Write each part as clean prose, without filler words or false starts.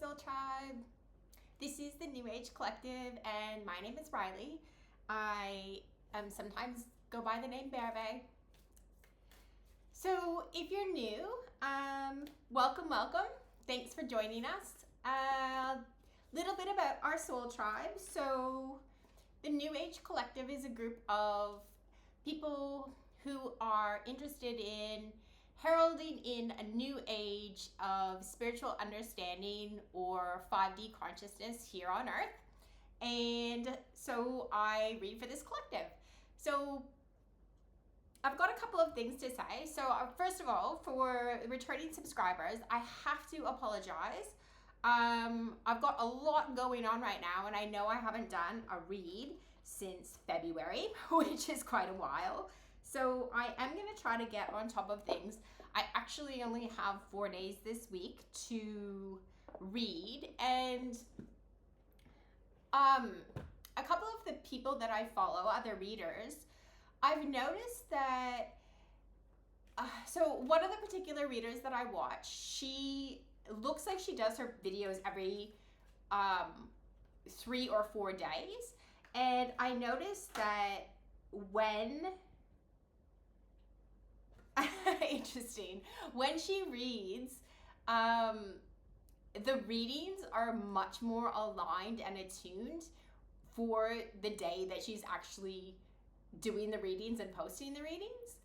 Soul Tribe. This is the New Age Collective, and my name is Riley. I sometimes go by the name Berve. So, if you're new, welcome. Thanks for joining us. A little bit about our Soul Tribe. So, the New Age Collective is a group of people who are interested in heralding in a new age of spiritual understanding or 5D consciousness here on Earth. And so I read for this collective. So I've got a couple of things to say. So first of all, for returning subscribers, I have to apologize. I've got a lot going on right now, and I know I haven't done a read since February, which is quite a while. So I am going to try to get on top of things. I actually only have 4 days this week to read, and a couple of the people that I follow, other readers, I've noticed that so one of the particular readers that I watch, she looks like she does her videos every 3 or 4 days, and I noticed that when interesting, when she reads, the readings are much more aligned and attuned for the day that she's actually doing the readings and posting the readings.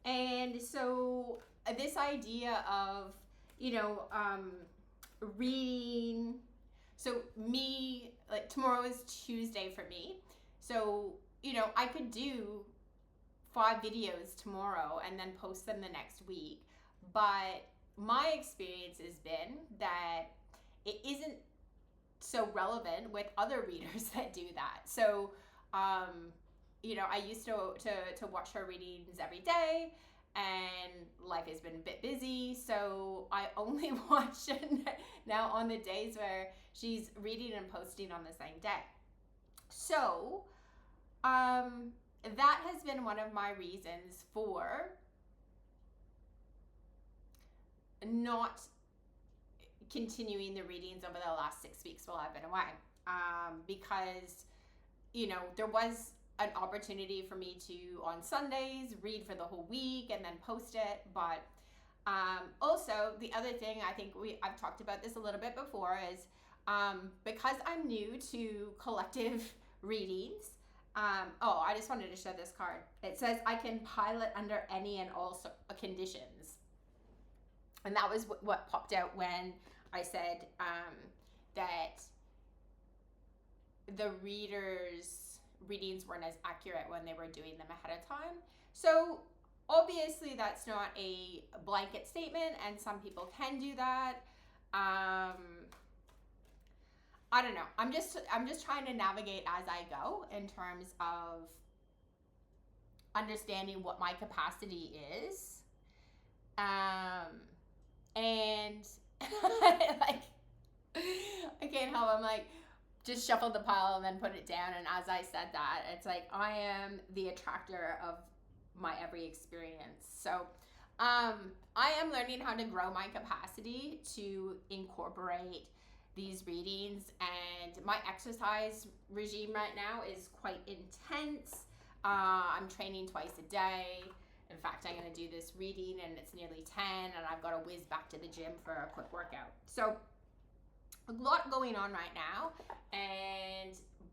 And so this idea of, reading, so me, like tomorrow is Tuesday for me. So, I could do 5 videos tomorrow and then post them the next week. But my experience has been that it isn't so relevant with other readers that do that. So, I used to watch her readings every day, and life has been a bit busy. So I only watch it now on the days where she's reading and posting on the same day. So, that has been one of my reasons for not continuing the readings over the last 6 weeks while I've been away. Because, there was an opportunity for me to, on Sundays, read for the whole week and then post it. But also, the other thing, I think I've talked about this a little bit before, is because I'm new to collective readings, I just wanted to show this card. It says I can pilot under any and all conditions. And that was what popped out when I said that the readings weren't as accurate when they were doing them ahead of time. So obviously that's not a blanket statement, and some people can do that. I don't know. I'm just trying to navigate as I go in terms of understanding what my capacity is. And like, I can't help. I'm like, just shuffled the pile and then put it down. And as I said that, it's like, I am the attractor of my every experience. So I am learning how to grow my capacity to incorporate these readings, and my exercise regime right now is quite intense. I'm training twice a day. In fact, I'm going to do this reading and it's nearly 10, and I've got to whiz back to the gym for a quick workout. So a lot going on right now,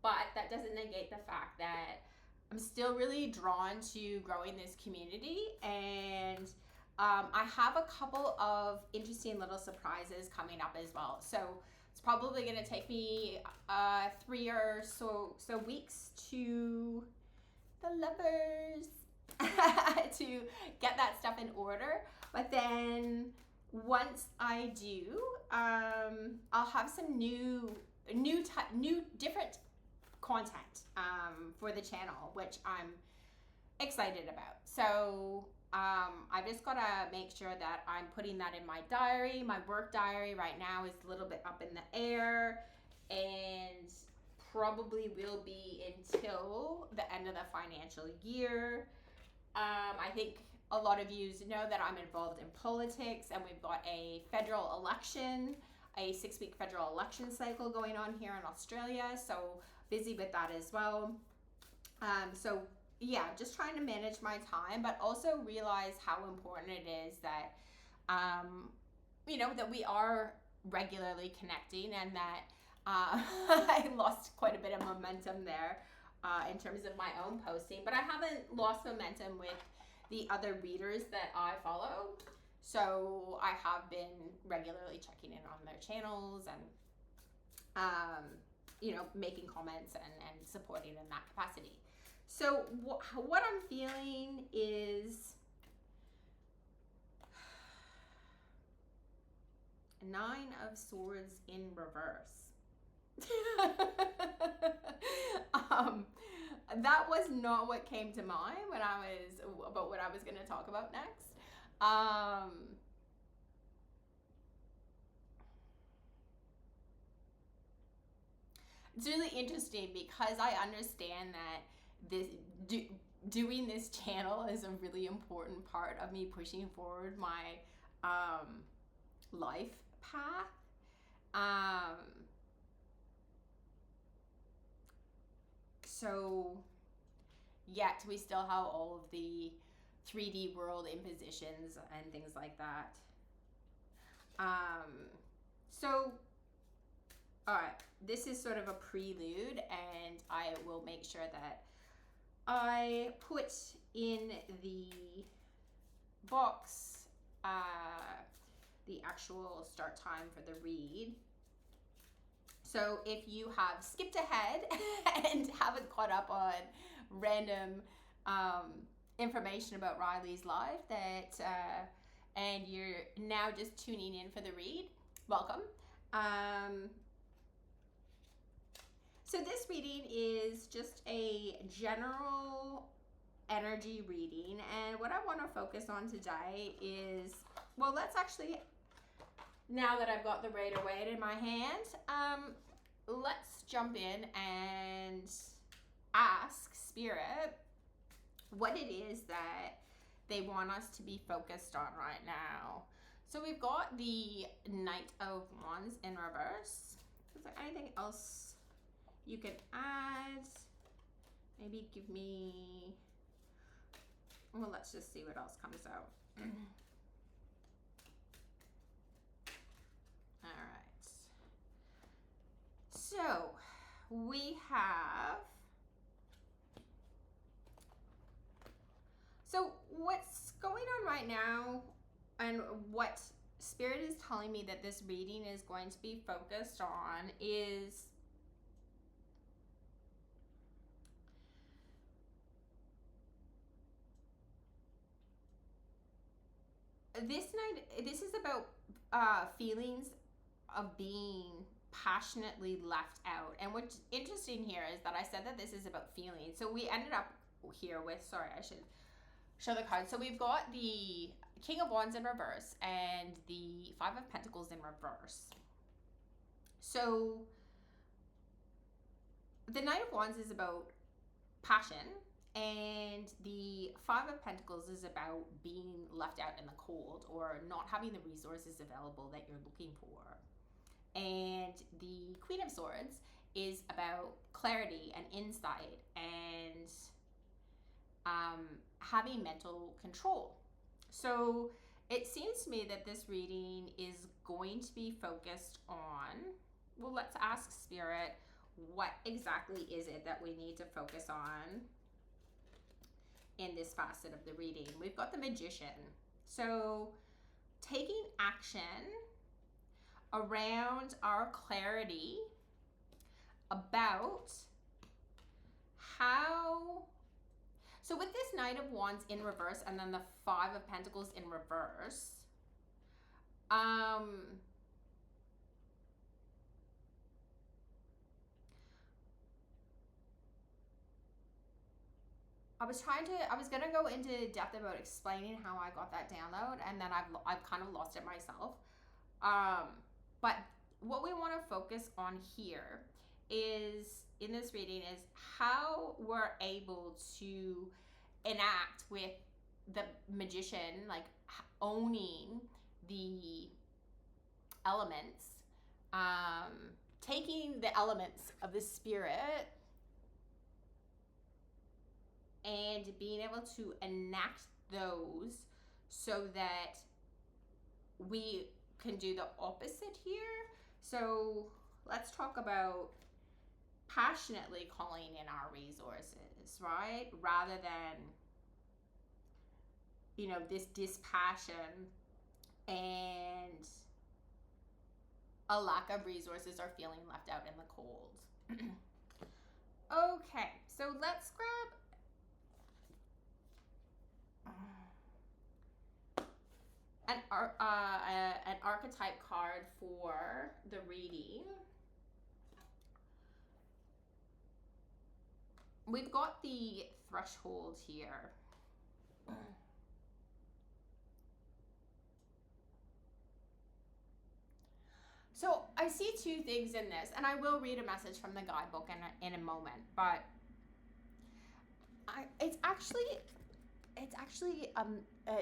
but that doesn't negate the fact that I'm still really drawn to growing this community, and I have a couple of interesting little surprises coming up as well. So it's probably going to take me 3 or so weeks to the lovers to get that stuff in order. But then once I do, I'll have some new different content for the channel, which I'm excited about. So I've just got to make sure that I'm putting that in my diary. My work diary right now is a little bit up in the air, and probably will be until the end of the financial year. I think a lot of you know that I'm involved in politics, and we've got a federal election a 6-week federal election cycle going on here in Australia, so busy with that as well. So yeah, just trying to manage my time, but also realize how important it is that, that we are regularly connecting, and that I lost quite a bit of momentum there in terms of my own posting, but I haven't lost momentum with the other readers that I follow. So I have been regularly checking in on their channels and, making comments and supporting in that capacity. So what I'm feeling is 9 of Swords in reverse. That was not what came to mind when I was about what I was going to talk about next. It's really interesting because I understand that doing this channel is a really important part of me pushing forward my life path. So yet we still have all of the 3D world impositions and things like that. So, all right, this is sort of a prelude, and I will make sure that I put in the box the actual start time for the read. So if you have skipped ahead and haven't caught up on random information about Riley's life, and you're now just tuning in for the read, welcome. So this reading is just a general energy reading, and what I want to focus on today is, well, let's actually, now that I've got the Rider-Waite in my hand, let's jump in and ask Spirit what it is that they want us to be focused on right now. So we've got the Knight of Wands in reverse. Is there anything else you can add? Maybe give me, well, let's just see what else comes out. All right. So we have, so what's going on right now, and what Spirit is telling me that this reading is going to be focused on, is this is about feelings of being passionately left out. And what's interesting here is that I said that this is about feelings. So we ended up here with, sorry, I should show the cards. So we've got the King of Wands in reverse and the Five of Pentacles in reverse. So the Knight of Wands is about passion, and the Five of Pentacles is about being left out in the cold or not having the resources available that you're looking for. And the Queen of Swords is about clarity and insight and having mental control. So it seems to me that this reading is going to be focused on, well, let's ask Spirit, what exactly is it that we need to focus on in this facet of the reading? We've got the Magician. So taking action around our clarity about how, so with this Knight of Wands in reverse and then the Five of Pentacles in reverse, I was gonna go into depth about explaining how I got that download, and then I've kind of lost it myself. But what we want to focus on here is, in this reading, is how we're able to enact with the Magician, like owning the elements taking the elements of the spirit and being able to enact those so that we can do the opposite here. So let's talk about passionately calling in our resources, right? Rather than, this dispassion and a lack of resources or feeling left out in the cold. Okay, so let's grab an archetype card for the reading. We've got the threshold here. So I see two things in this, and I will read a message from the guidebook in a moment, but it's actually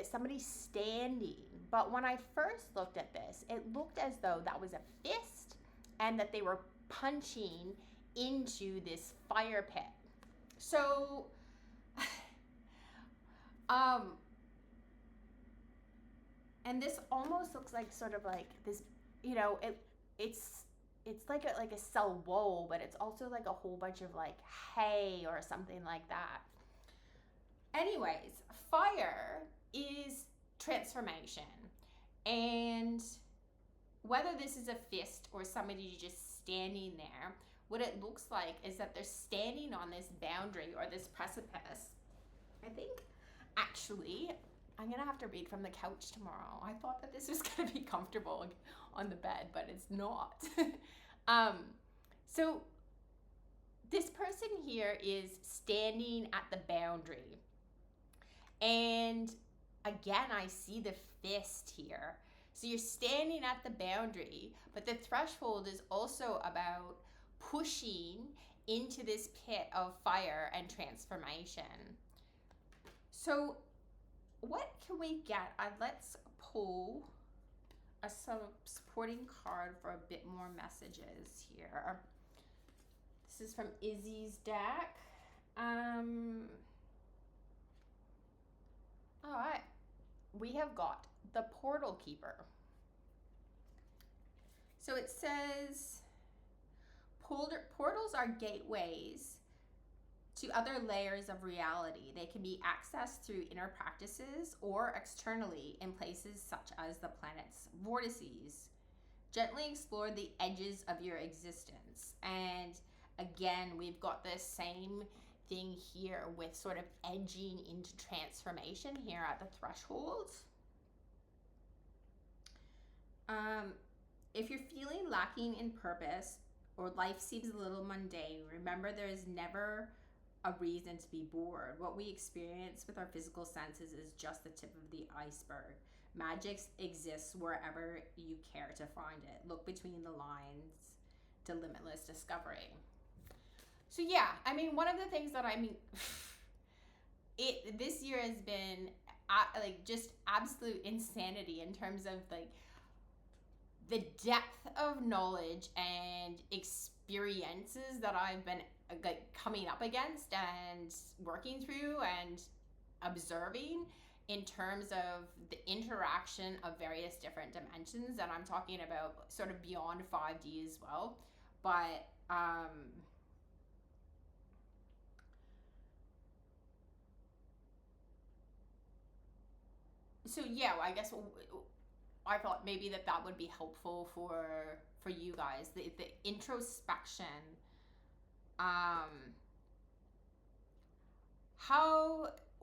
somebody standing. But when I first looked at this, it looked as though that was a fist and that they were punching into this fire pit. So, and this almost looks like sort of like this, it's like a cell wall, but it's also like a whole bunch of like hay or something like that. Anyways, fire is transformation. And whether this is a fist or somebody just standing there, what it looks like is that they're standing on this boundary or this precipice. I think, actually, I'm going to have to read from the couch tomorrow. I thought that this was going to be comfortable on the bed, but it's not. So this person here is standing at the boundary. And again, I see the fist here. So you're standing at the boundary, but the threshold is also about pushing into this pit of fire and transformation. So what can we get? Let's pull some supporting card for a bit more messages here. This is from Izzy's deck. All right, we have got the Portal Keeper. So it says, portals are gateways to other layers of reality. They can be accessed through inner practices or externally in places such as the planet's vortices. Gently explore the edges of your existence. And again, we've got the same thing here with sort of edging into transformation here at the threshold. If you're feeling lacking in purpose or life seems a little mundane, remember there is never a reason to be bored. What we experience with our physical senses is just the tip of the iceberg. Magic exists wherever you care to find it. Look between the lines to limitless discovery. So yeah, I mean, one of the things that this year has been just absolute insanity in terms of like the depth of knowledge and experiences that I've been coming up against and working through and observing in terms of the interaction of various different dimensions. And I'm talking about sort of beyond 5D as well. But so yeah, I guess I thought maybe that would be helpful for you guys, the introspection.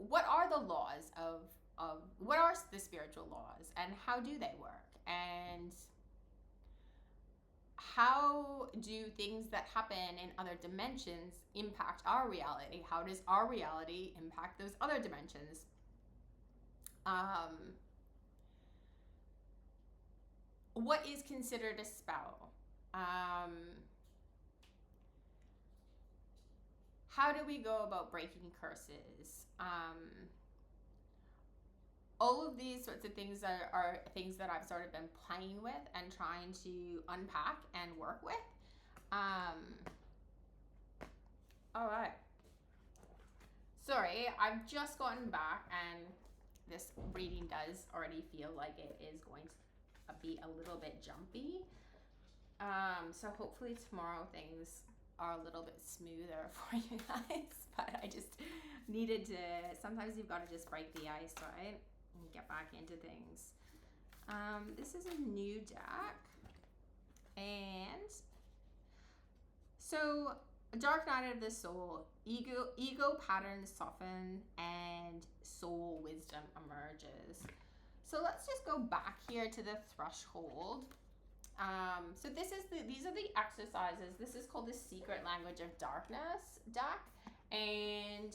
What are the laws of what are the spiritual laws and how do they work, and how do things that happen in other dimensions impact our reality? How does our reality impact those other dimensions? What is considered a spell? How do we go about breaking curses? all of these sorts of things are things that I've sort of been playing with and trying to unpack and work with. All right. Sorry, I've just gotten back and this reading does already feel like it is going to be a little bit jumpy. So hopefully tomorrow things are a little bit smoother for you guys. But I just needed to, sometimes you've got to just break the ice, right? And get back into things. This is a new deck. And so Dark Night of the Soul, ego patterns soften and soul wisdom emerges. So let's just go back here to the threshold. So these are the exercises. This is called the Secret Language of Darkness deck. And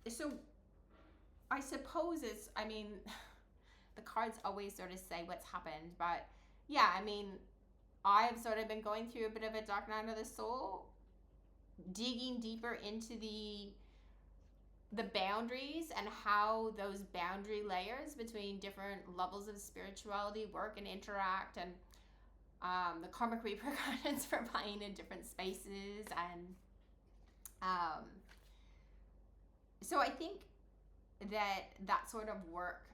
so I suppose the cards always sort of say what's happened, but yeah, I've sort of been going through a bit of a dark night of the soul, digging deeper into the boundaries and how those boundary layers between different levels of spirituality work and interact, and the karmic repercussions for playing in different spaces. And so I think that sort of work,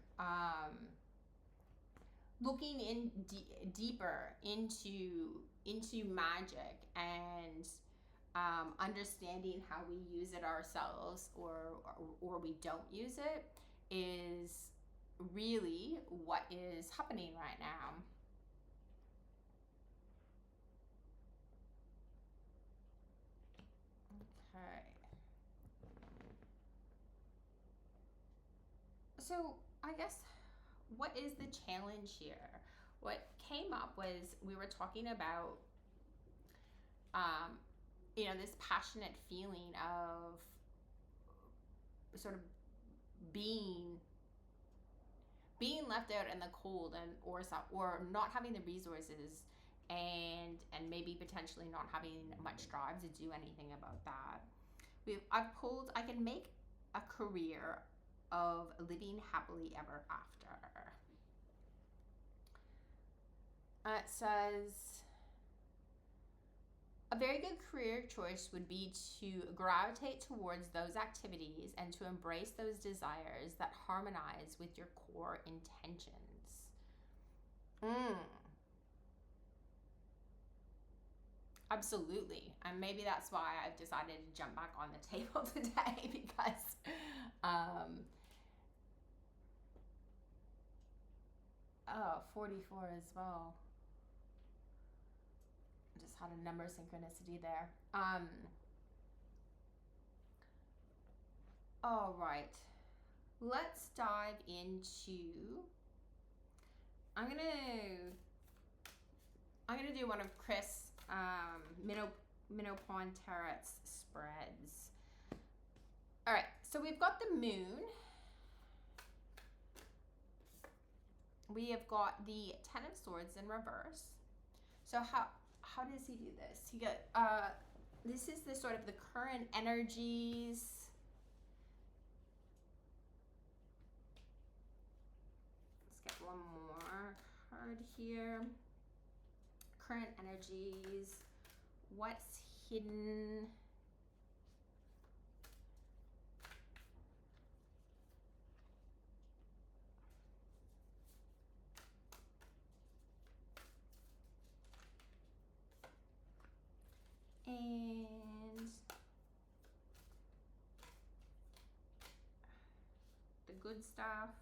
looking in deeper into magic and understanding how we use it ourselves or we don't use it, is really what is happening right now. Okay. So I guess, what is the challenge here? What came up was we were talking about this passionate feeling of sort of being left out in the cold, and or not having the resources, and maybe potentially not having much drive to do anything about that. I've pulled, I can make a career of living happily ever after. It says, a very good career choice would be to gravitate towards those activities and to embrace those desires that harmonize with your core intentions. Absolutely. And maybe that's why I've decided to jump back on the table today, because 44 as well. Just had a number synchronicity there. All right. Let's dive into, I'm gonna do one of Chris Minopon Tarot's spreads. All right, so we've got the moon. We have got the Ten of Swords in reverse. So how does he do this? He got this is the sort of the current energies. Let's get one more card here. Current energies. What's hidden? And the good stuff.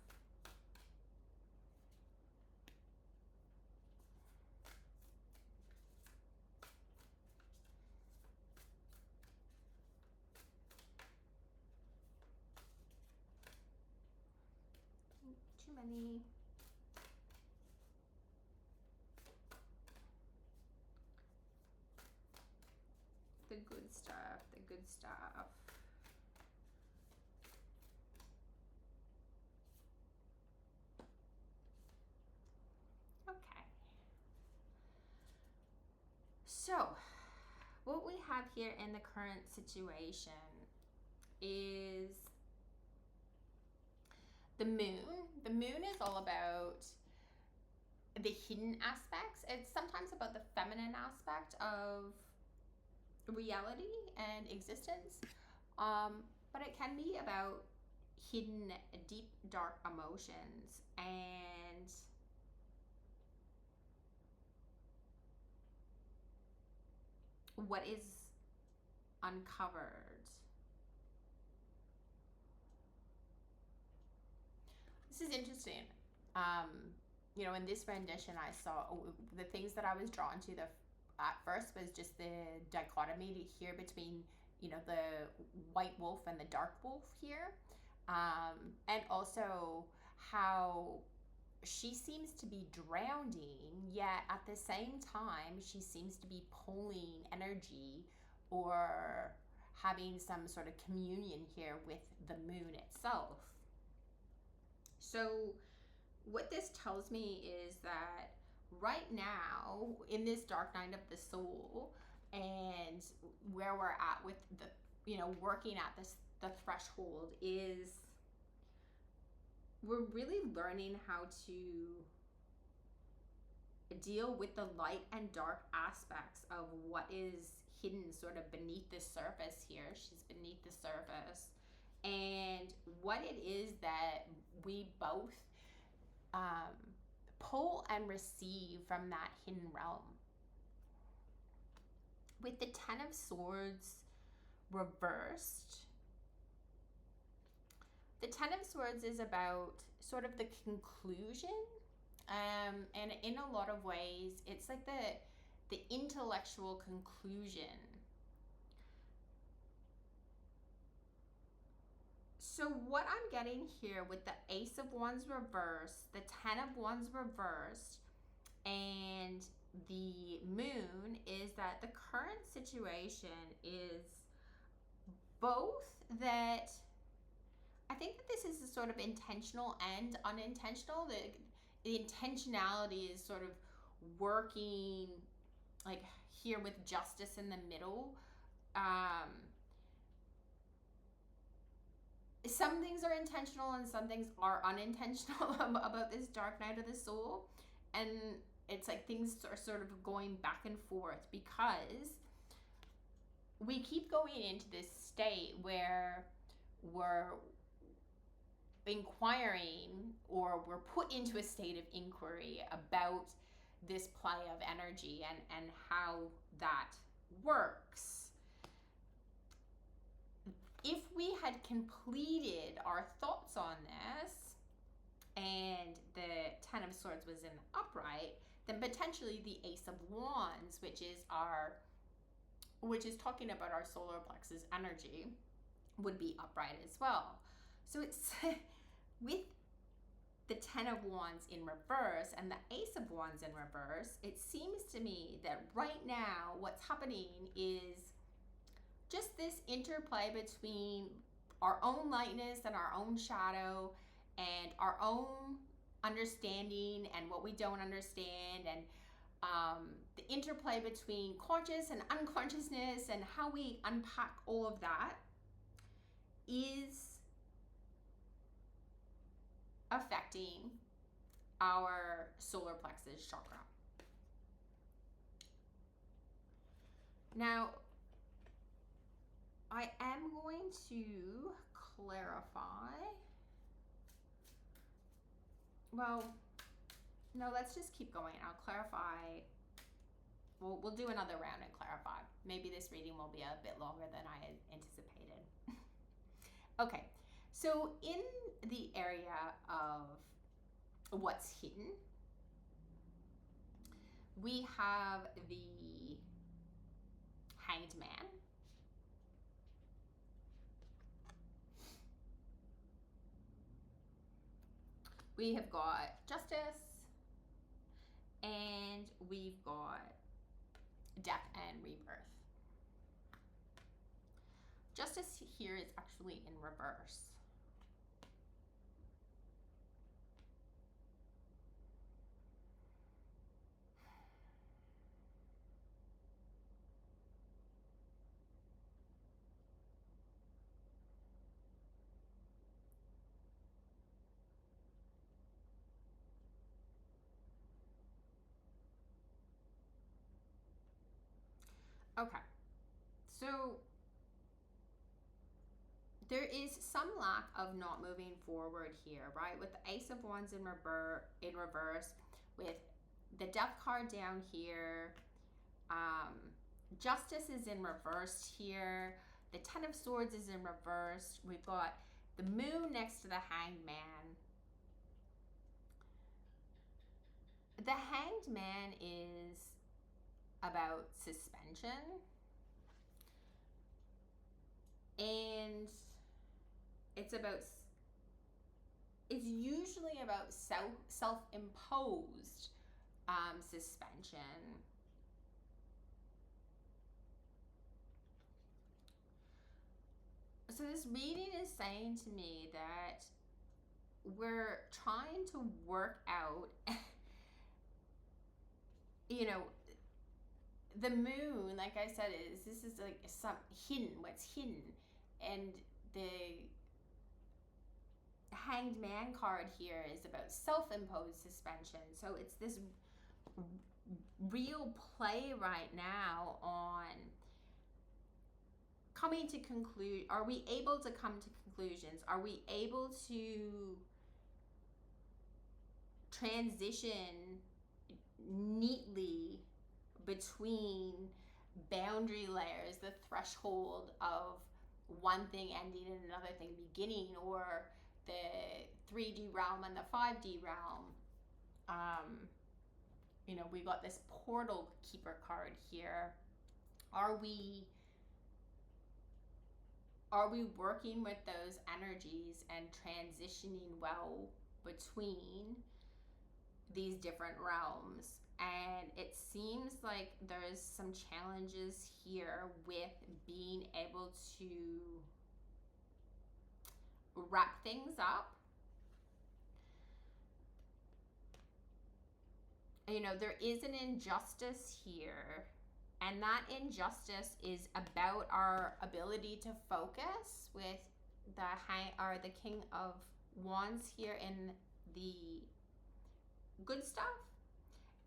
Too many. The good stuff, the good stuff. Okay. So, what we have here in the current situation is The moon is all about the hidden aspects. It's sometimes about the feminine aspect of reality and existence, but it can be about hidden, deep, dark emotions and what is uncovered. This is interesting. Um, in this rendition, I saw the things that I was drawn to. The at first was just the dichotomy here between the white wolf and the dark wolf here, and also how she seems to be drowning, yet at the same time she seems to be pulling energy or having some sort of communion here with the moon itself. So what this tells me is that right now in this dark night of the soul, and where we're at with the working at this the threshold, is we're really learning how to deal with the light and dark aspects of what is hidden sort of beneath the surface here. She's beneath the surface, and what it is that we both pull and receive from that hidden realm. With the Ten of Swords reversed, the Ten of Swords is about sort of the conclusion, and in a lot of ways it's like the intellectual conclusion. So what I'm getting here with the Ace of Wands reversed, the Ten of Wands reversed, and the Moon, is that the current situation is both that I think that this is a sort of intentional and unintentional. The intentionality is sort of working like here with justice in the middle. Some things are intentional and some things are unintentional about this dark night of the soul, and it's like things are sort of going back and forth because we keep going into this state where we're inquiring, or we're put into a state of inquiry about this play of energy and how that works. If we had completed our thoughts on this and the Ten of Swords was in the upright, then potentially the Ace of Wands, which is talking about our solar plexus energy, would be upright as well. So it's with the Ten of Wands in reverse and the Ace of Wands in reverse, it seems to me that right now what's happening is just this interplay between our own lightness and our own shadow and our own understanding and what we don't understand, and the interplay between conscious and unconsciousness and how we unpack all of that is affecting our solar plexus chakra. Now, I am going to clarify. Well, no, let's just keep going. I'll clarify. We'll do another round and clarify. Maybe this reading will be a bit longer than I had anticipated. Okay, so in the area of what's hidden, we have the Hanged Man. We have got Justice, and we've got Death and Rebirth. Justice here is actually in reverse. Okay. So there is some lack of not moving forward here, right? With the Ace of Wands in reverse, with the Death card down here, Justice is in reverse here. The Ten of Swords is in reverse. We've got the Moon next to the Hanged Man. The Hanged Man is about suspension, and it's usually about self-imposed suspension. So this reading is saying to me that we're trying to work out, you know, the moon, like I said, this is like some hidden, what's hidden, and the Hanged Man card here is about self-imposed suspension. So it's this real play right now on coming to conclude. Are we able to come to conclusions? Are we able to transition neatly between boundary layers, the threshold of one thing ending and another thing beginning, or the 3D realm and the 5D realm? We got this portal keeper card here. Are we working with those energies and transitioning well between these different realms? And it seems like there's some challenges here with being able to wrap things up. There is an injustice here, and that injustice is about our ability to focus with the King of Wands here in the good stuff,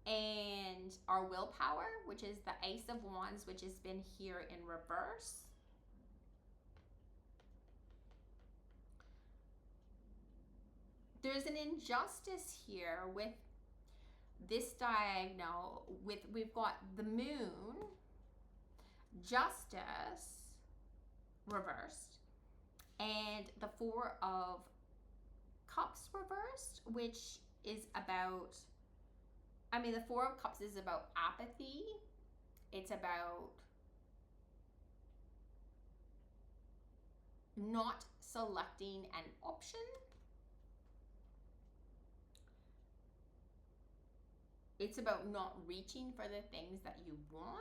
and our willpower, which is the Ace of Wands, which has been here in reverse. There's an injustice here with this diagonal. We've got the Moon, Justice reversed, and the Four of Cups reversed, which is about, the Four of Cups is about apathy. It's about not selecting an option. It's about not reaching for the things that you want.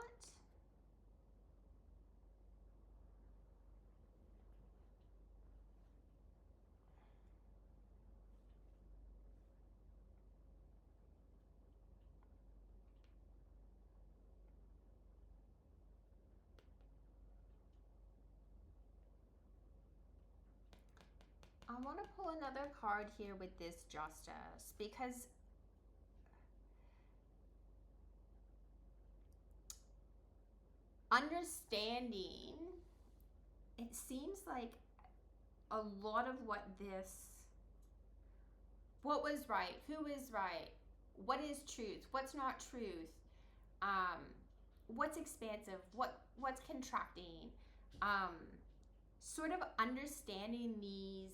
I want to pull another card here with this Justice, because understanding, it seems like a lot of what was right, who is right, what is truth, what's not truth, what's expansive, what's contracting, sort of understanding the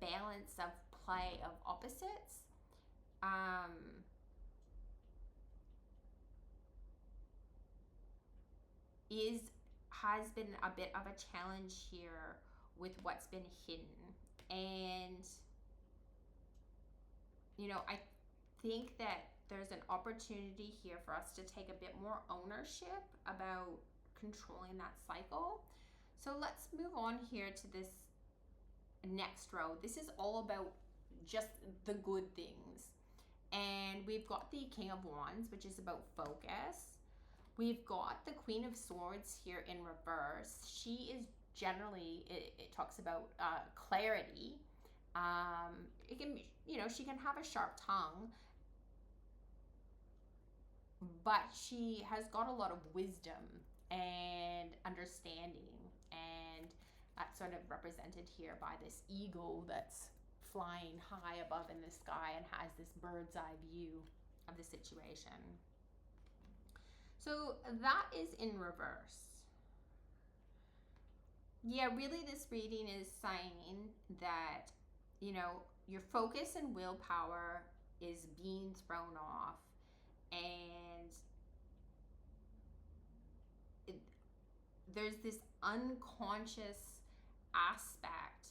balance of play of opposites, has been a bit of a challenge here with what's been hidden. And I think that there's an opportunity here for us to take a bit more ownership about controlling that cycle. So let's move on here to this next row. This is all about just the good things. And we've got the King of Wands, which is about focus. We've got the Queen of Swords here in reverse. She is generally, it talks about clarity. It can, she can have a sharp tongue, but she has got a lot of wisdom and understanding. And that's sort of represented here by this eagle that's flying high above in the sky and has this bird's eye view of the situation. So that is in reverse. Yeah, really, this reading is saying that, you know, your focus and willpower is being thrown off, and there's this unconscious aspect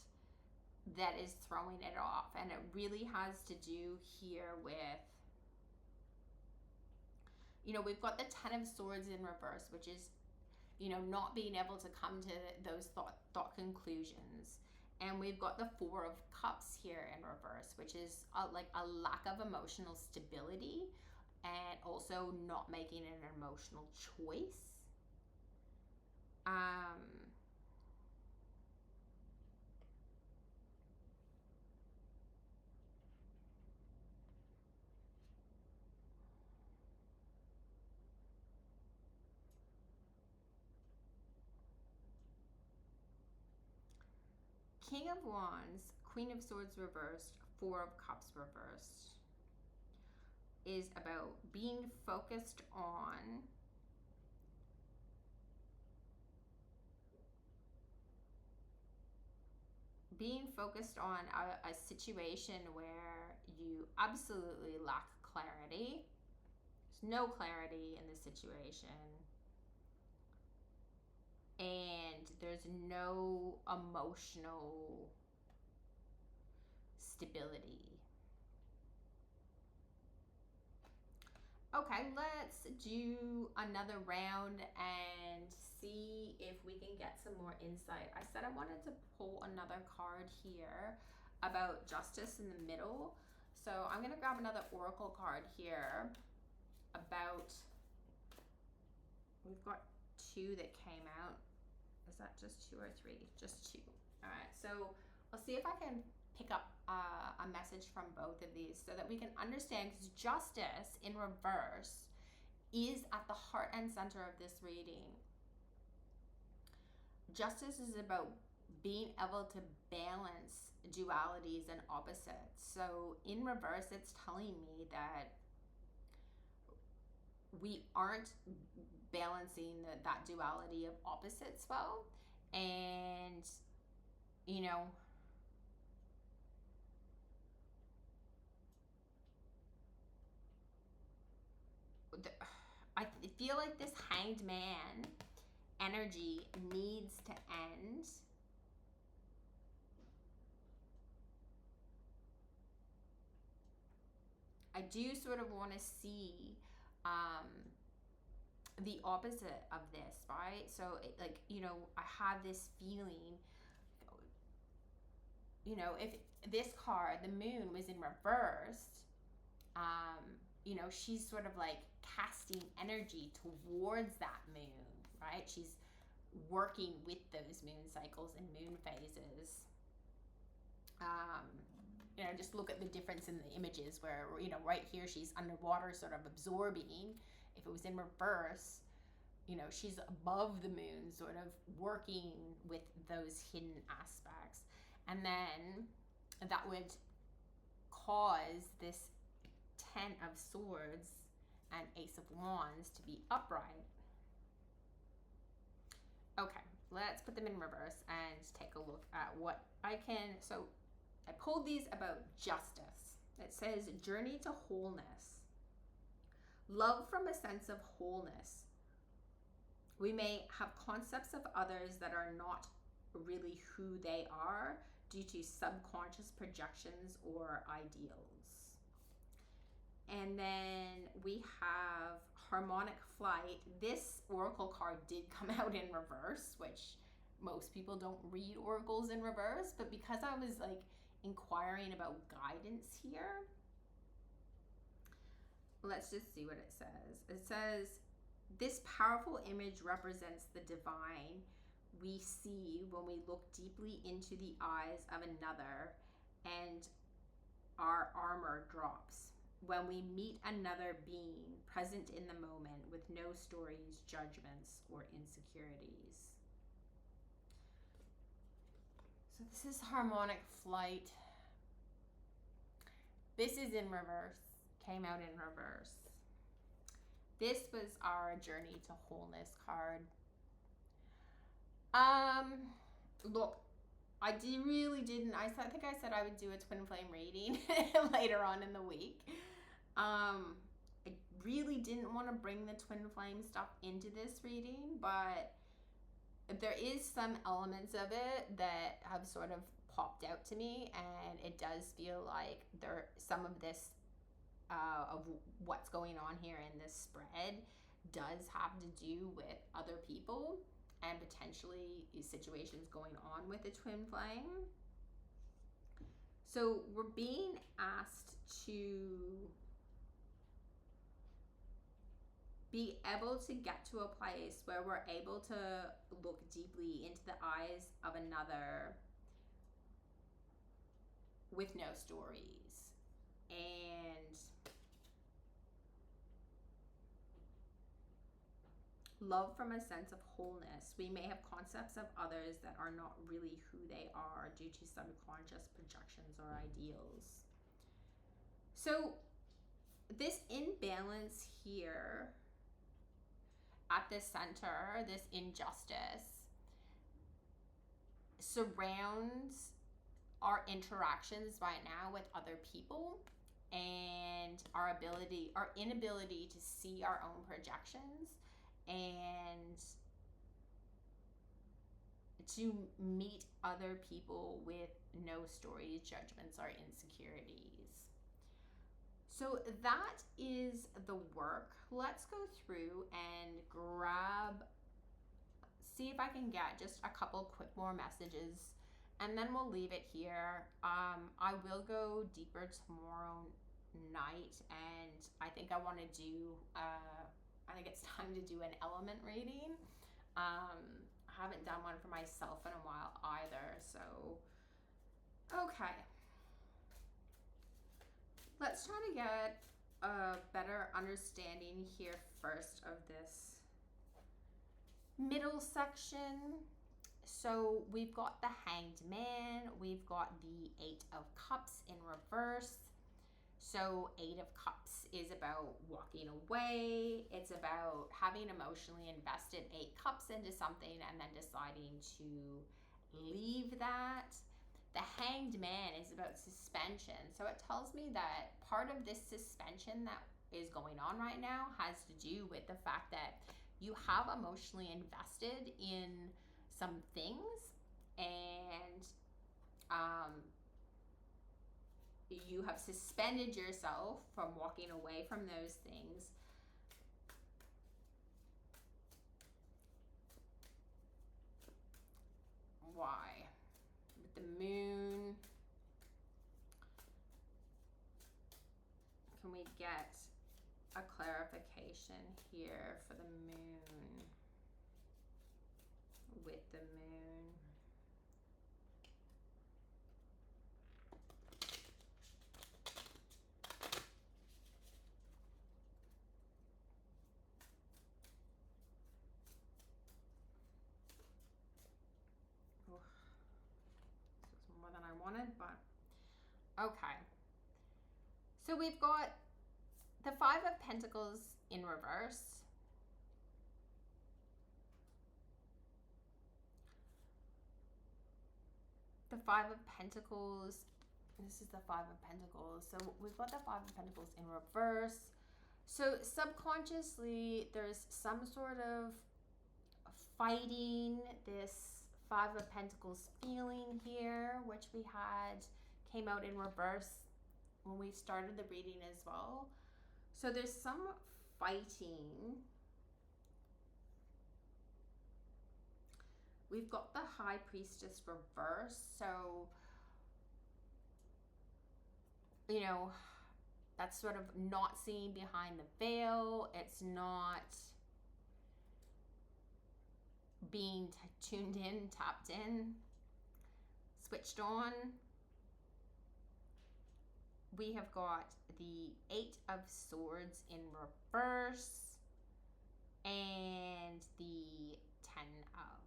that is throwing it off. And it really has to do here with, you know, we've got the Ten of Swords in reverse, which is, you know, not being able to come to those thought conclusions. And we've got the Four of Cups here in reverse, which is like a lack of emotional stability and also not making an emotional choice. King of Wands, Queen of Swords reversed, Four of Cups reversed is about being focused on a situation where you absolutely lack clarity. There's no clarity in the situation, and there's no emotional stability. Okay, let's do another round and see if we can get some more insight. I said I wanted to pull another card here about justice in the middle. So I'm going to grab another oracle card here about, we've got two that came out. Is that just two or three? Just two. All right, so I'll see if I can pick up a message from both of these so that we can understand, because justice in reverse is at the heart and center of this reading. Justice is about being able to balance dualities and opposites. So in reverse, it's telling me that we aren't balancing that duality of opposites well. And, you know, I feel like this Hanged Man energy needs to end. I do sort of want to see the opposite of this, right? So, like, you know, I have this feeling, you know, if this card, the Moon, was in reverse, you know, she's sort of like casting energy towards that moon, right? She's working with those moon cycles and moon phases. You know, just look at the difference in the images where, you know, right here she's underwater sort of absorbing. If it was in reverse, you know, she's above the moon sort of working with those hidden aspects. And then that would cause this Ten of Swords and Ace of Wands to be upright. Okay, let's put them in reverse and take a look at what I can. So I pulled these about justice. It says journey to wholeness. Love from a sense of wholeness. We may have concepts of others that are not really who they are due to subconscious projections or ideals. And then we have harmonic flight. This oracle card did come out in reverse, which most people don't read oracles in reverse, but because I was like inquiring about guidance here, let's just see what it says. It says, this powerful image represents the divine we see when we look deeply into the eyes of another and our armor drops. when we meet another being present in the moment with no stories, judgments, or insecurities. So this is harmonic flight. This is in reverse, came out in reverse. This was our journey to wholeness card. Look, I really didn't. I think I said I would do a twin flame reading later on in the week. I really didn't want to bring the twin flame stuff into this reading, but there is some elements of it that have sort of popped out to me, and it does feel like there some of this of what's going on here in this spread does have to do with other people and potentially situations going on with the twin flame. So we're being asked to be able to get to a place where we're able to look deeply into the eyes of another with no stories, and love from a sense of wholeness. We may have concepts of others that are not really who they are due to subconscious projections or ideals. So this imbalance here at the center, this injustice, surrounds our interactions right now with other people and our inability to see our own projections and to meet other people with no stories, judgments, or insecurities. So that is the work. Let's go through and see if I can get just a couple quick more messages, and then we'll leave it here. I will go deeper tomorrow night, and I think I want to do, I think it's time to do an element reading. I haven't done one for myself in a while either, so okay. Let's try to get a better understanding here first of this middle section. So we've got the Hanged Man, we've got the Eight of Cups in reverse. So Eight of Cups is about walking away. It's about having emotionally invested 8 cups into something and then deciding to leave that. The Hanged Man is about suspension. So it tells me that part of this suspension that is going on right now has to do with the fact that you have emotionally invested in some things, and you have suspended yourself from walking away from those things. Why? With the Moon, can we get a clarification here for the Moon? With the Moon. Oh, this was more than I wanted, but okay. So we've got the Five of Pentacles in reverse. The Five of Pentacles, this is the Five of Pentacles. So we've got the Five of Pentacles in reverse. So subconsciously, there's some sort of fighting this Five of Pentacles feeling here, which came out in reverse when we started the reading as well. So there's some fighting. We've got the High Priestess reverse. So, you know, that's sort of not seeing behind the veil. It's not being tuned in, tapped in, switched on. we have got the 8 of Swords in reverse and the 10 of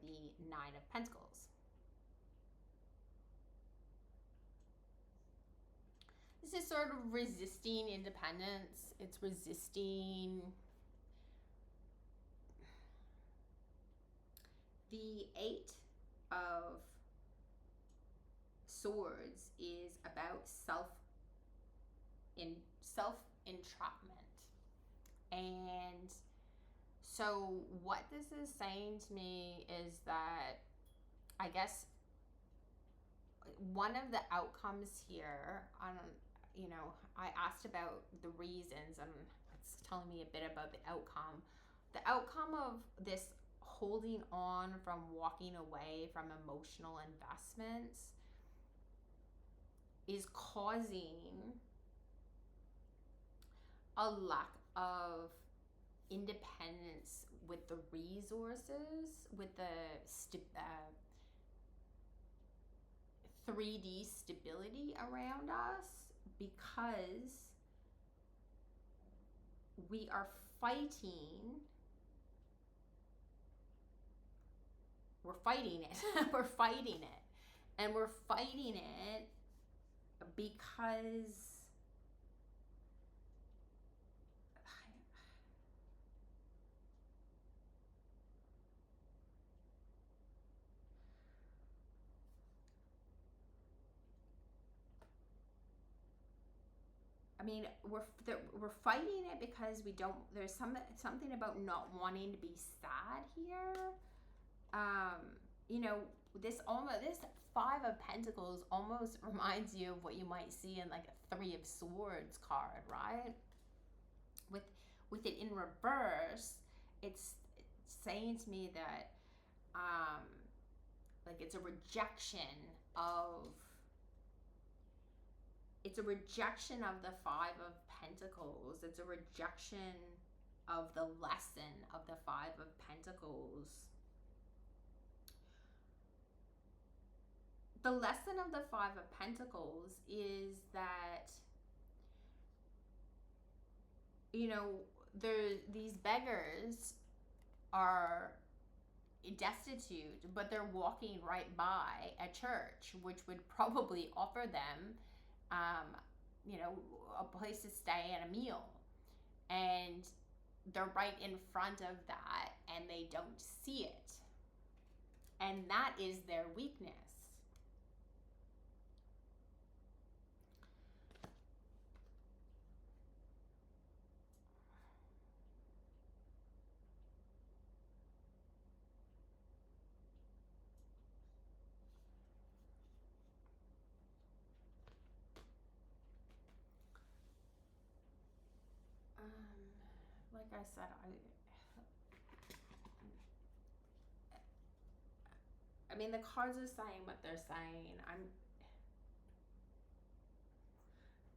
the 9 of Pentacles. This is sort of resisting independence. It's resisting the 8 of Swords is about self-entrapment. And so what this is saying to me is that, I guess, one of the outcomes here, I asked about the reasons, and it's telling me a bit about the outcome. The outcome of this holding on from walking away from emotional investments is causing a lack of independence with the resources, with the 3D stability around us, because we are fighting. We're fighting it. We're fighting it. And we're fighting it because we're fighting it because we don't. There's something about not wanting to be sad here. This 5 of Pentacles almost reminds you of what you might see in like a 3 of Swords card, right? With it in reverse, it's saying to me that it's a rejection of. It's a rejection of the 5 of Pentacles. It's a rejection of the lesson of the 5 of Pentacles. The lesson of the 5 of Pentacles is that, these beggars are destitute, but they're walking right by a church, which would probably offer them a place to stay and a meal, and they're right in front of that and they don't see it, and that is their weakness. Like I said, the cards are saying what they're saying.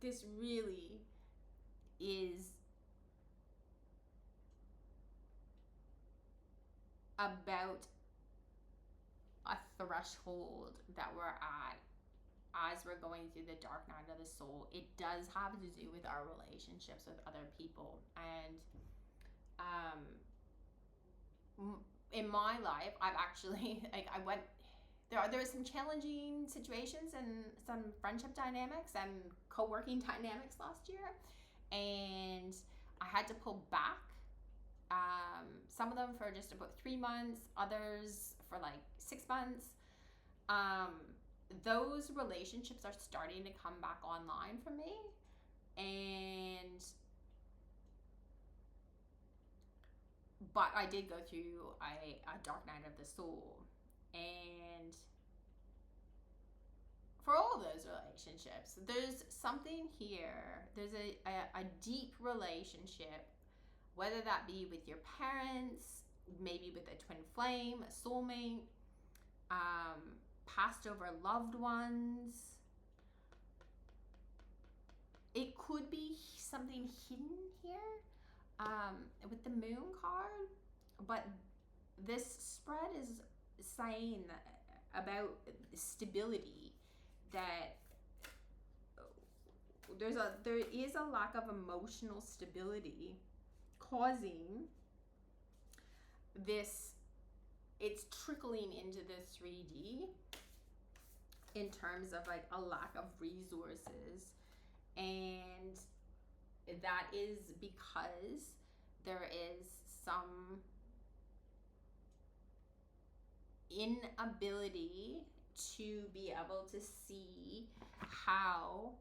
This really is about a threshold that we're at as we're going through the dark night of the soul. It does have to do with our relationships with other people. And in my life, I've actually, there were some challenging situations and some friendship dynamics and co-working dynamics last year. And I had to pull back. Some of them for just about 3 months, others for like 6 months. Those relationships are starting to come back online for me, but I did go through a dark night of the soul, and for all of those relationships, there's something here. There's a deep relationship, whether that be with your parents, maybe with a twin flame, a soulmate, passed over loved ones. It could be something hidden here with the Moon card, but this spread is saying about stability, that there is a lack of emotional stability causing this. It's trickling into the 3D in terms of like a lack of resources, and that is because there is some inability to be able to see how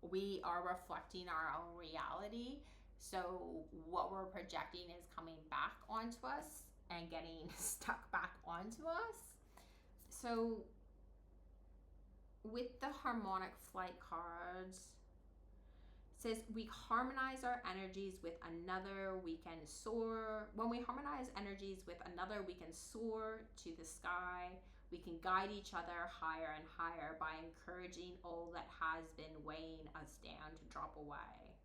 we are reflecting our own reality. So what we're projecting is coming back onto us and getting stuck back onto us. So with the harmonic flight cards, it says we harmonize our energies with another, we can soar. When we harmonize energies with another, we can soar to the sky. We can guide each other higher and higher by encouraging all that has been weighing us down to drop away.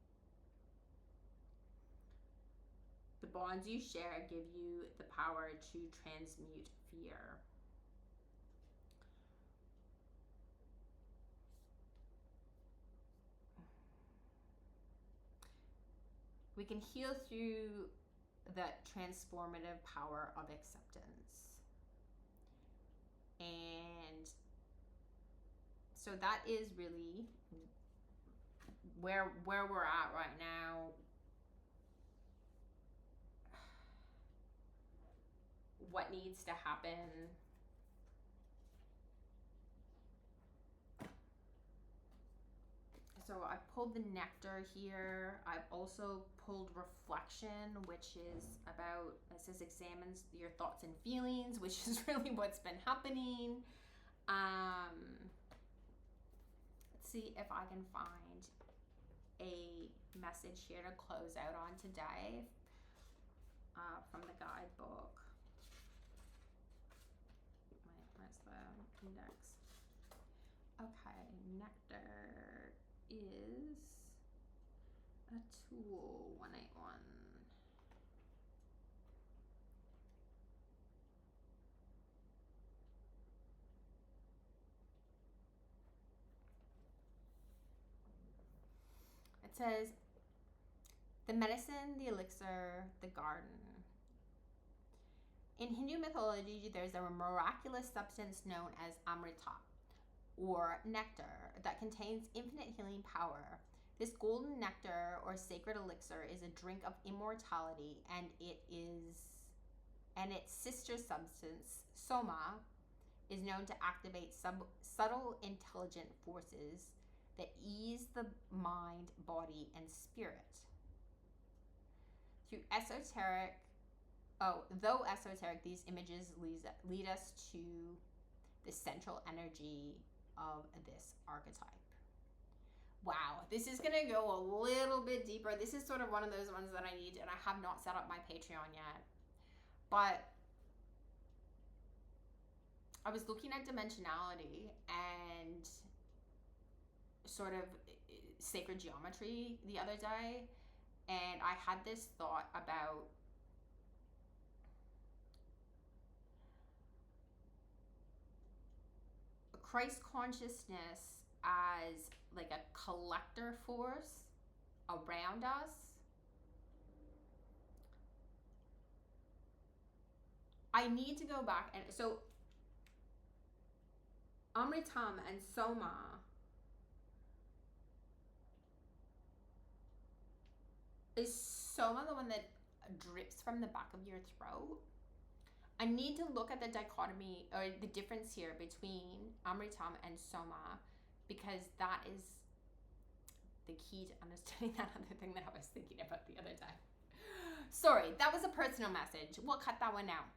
The bonds you share give you the power to transmute fear. We can heal through the transformative power of acceptance. And so that is really where we're at right now. What needs to happen. So I pulled the nectar here. I've also pulled reflection, which is about, it says examines your thoughts and feelings, which is really what's been happening. Let's see if I can find a message here to close out on today from the guidebook. Where's the index? Okay, nectar is a tool 181. It says the medicine, the elixir, the garden. In Hindu mythology, there's a miraculous substance known as Amrita, or nectar, that contains infinite healing power. This golden nectar or sacred elixir is a drink of immortality, and its sister substance, soma, is known to activate subtle intelligent forces that ease the mind, body, and spirit. Though esoteric, these images lead us to the central energy of this archetype. Wow, this is gonna go a little bit deeper. This is sort of one of those ones that I need, and I have not set up my Patreon yet. But I was looking at dimensionality and sort of sacred geometry the other day, and I had this thought about Christ consciousness as like a collector force around us. I need to go back, and so Amritam and Soma is Soma the one that drips from the back of your throat? I need to look at the dichotomy or the difference here between Amritam and Soma, because that is the key to understanding that other thing that I was thinking about the other day. Sorry, that was a personal message. We'll cut that one out.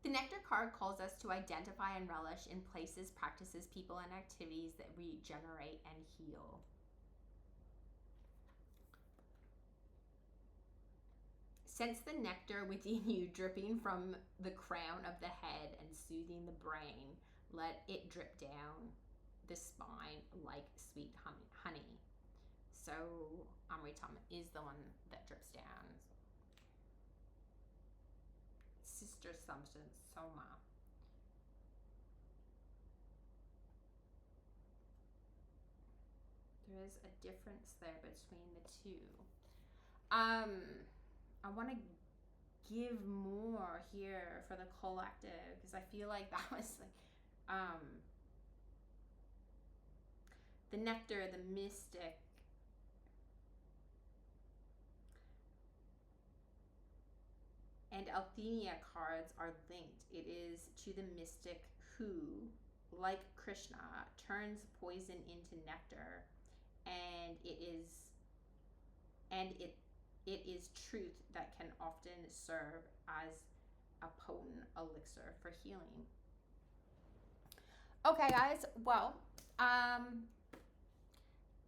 The nectar card calls us to identify and relish in places, practices, people, and activities that regenerate and heal. Sense the nectar within you dripping from the crown of the head and soothing the brain. Let it drip down the spine like sweet honey. So Amritam is the one that drips down. sister substance, soma. There is a difference there between the two. I want to give more here for the collective because I feel like that was like the nectar, the mystic. And Althenia cards are linked. It is to the mystic who, like Krishna, turns poison into nectar, and it is truth that can often serve as a potent elixir for healing. Okay, guys. Well,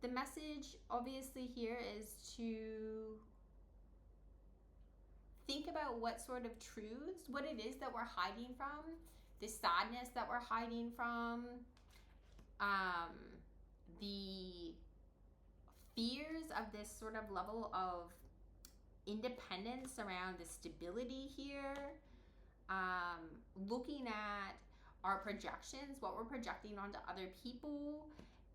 the message obviously here is to think about what sort of truths, what it is that we're hiding from, the sadness that we're hiding from, the fears of this sort of level of independence around the stability here, looking at our projections, what we're projecting onto other people,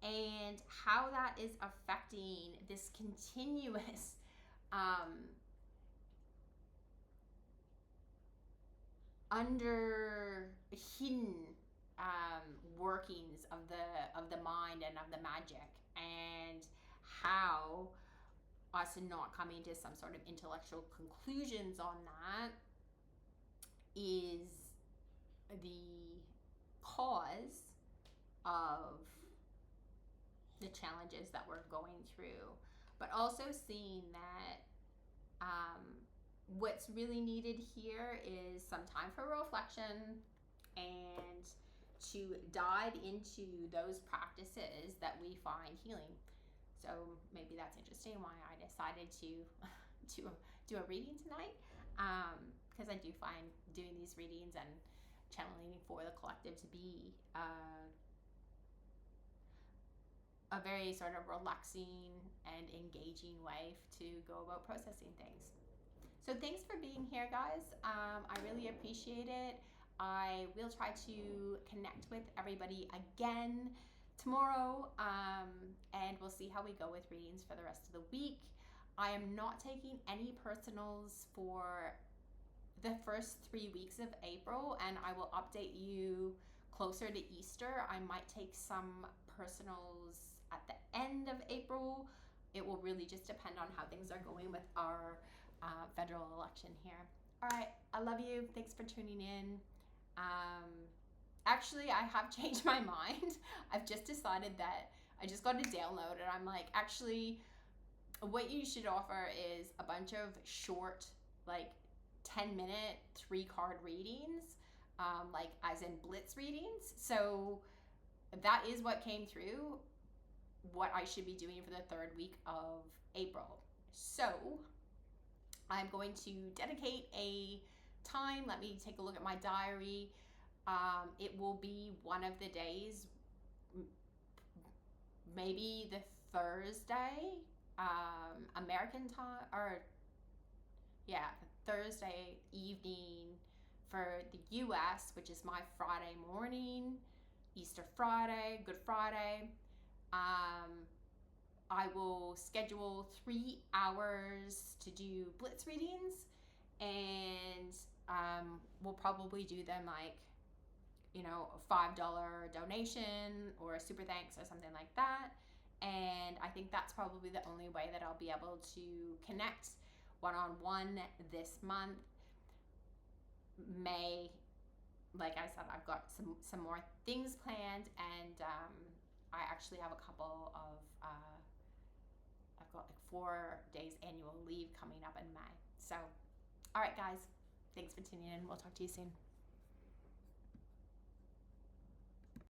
and how that is affecting this continuous under hidden workings of the mind and of the magic, and how us not coming to some sort of intellectual conclusions on that is the cause of the challenges that we're going through, but also seeing that what's really needed here is some time for reflection and to dive into those practices that we find healing. So maybe that's interesting why I decided to do a reading tonight, because I do find doing these readings and channeling for the collective to be a very sort of relaxing and engaging way to go about processing things. So thanks for being here, guys. I really appreciate it. I will try to connect with everybody again tomorrow, and we'll see how we go with readings for the rest of the week. I am not taking any personals for the first 3 weeks of April, and I will update you closer to Easter. I might take some personals at the end of April. It will really just depend on how things are going with our federal election here. All right, I love you. Thanks for tuning in. Actually, I have changed my mind. I've just decided that I just got a download, and I'm like, actually, what you should offer is a bunch of short, like 10-minute 3-card readings, like as in blitz readings. So that is what came through, what I should be doing for the 3rd week of April. So I'm going to dedicate a time. Let me take a look at my diary. It will be one of the days, maybe the Thursday, American time, or yeah, Thursday evening for the US, which is my Friday morning, Easter Friday, Good Friday. I will schedule 3 hours to do blitz readings, and we'll probably do them like, you know, a $5 donation or a super thanks or something like that. And I think that's probably the only way that I'll be able to connect one-on-one this month. May, like I said, I've got some more things planned, and I actually have a couple of I've got like 4 days annual leave coming up in May. So all right, guys, thanks for tuning in. We'll talk to you soon.